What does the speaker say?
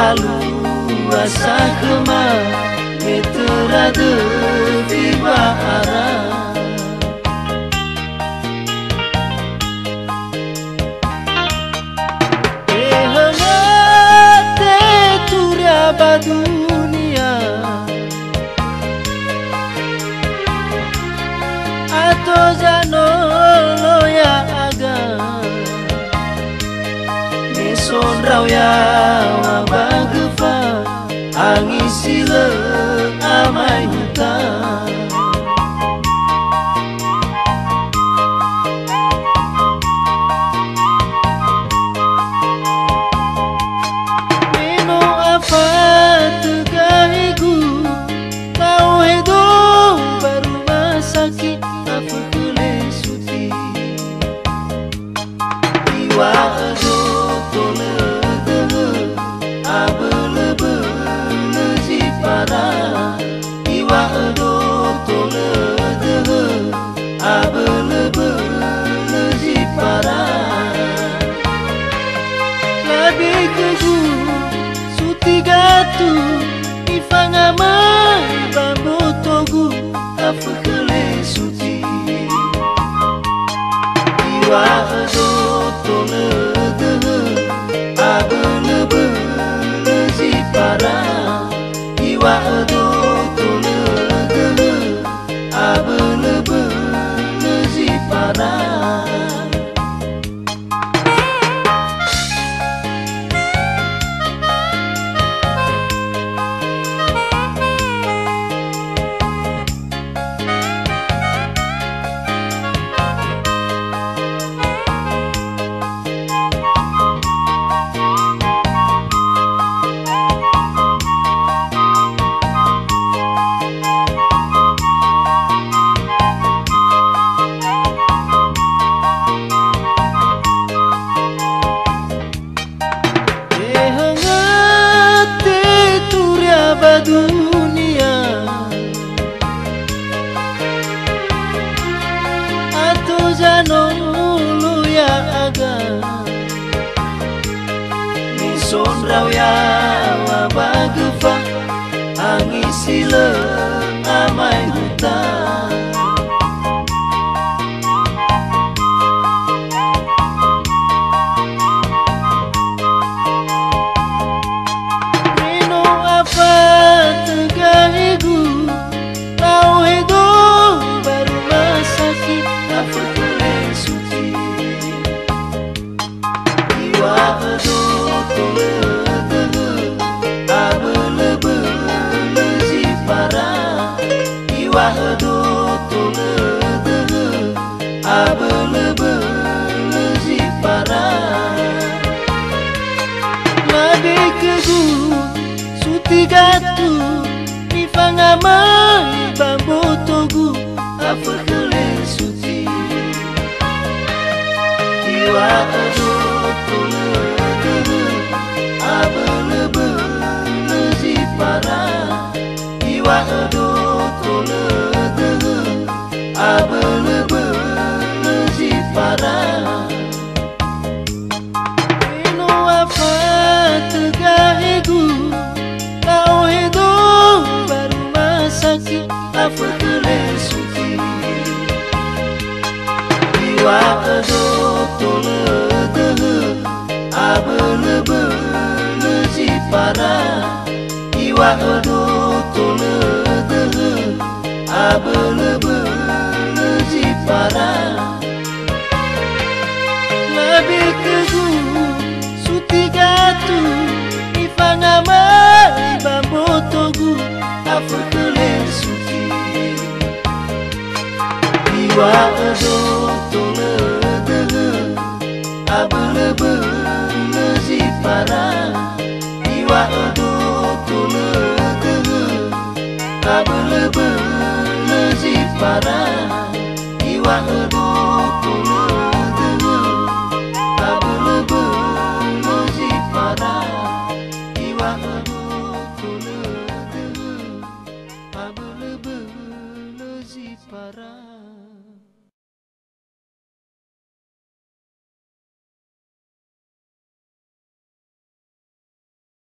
alu asa kema meterade di bara ehangate turia badunia atau janolo ya aga sonrau ya wabagefa angisile amai hutan meno apa tegahigu kau hidup berumah sakit apa kele suti iwa iwa do tole de abele ji para labi keju suti gatu ifanga mai bambo togu afkele suti iwa do tole de abele ji para iwa do dunia atau janulu ya aga ni sonrau ya wabagefa angisile amai hutan gatu ifanga mai bambo togu afkele suti iwa do tole de abele ji para iwa do tole de abele ji para ino apa tegahigu kau hidup berumah sakit afkele suti iwa do tole de abele ji para iwa do tole de abele ji para labi keju suti gatu ifanga mai bambo togu afkele suti iwa do tole de abele ji para iwa do tole de abele ji para iwa do tole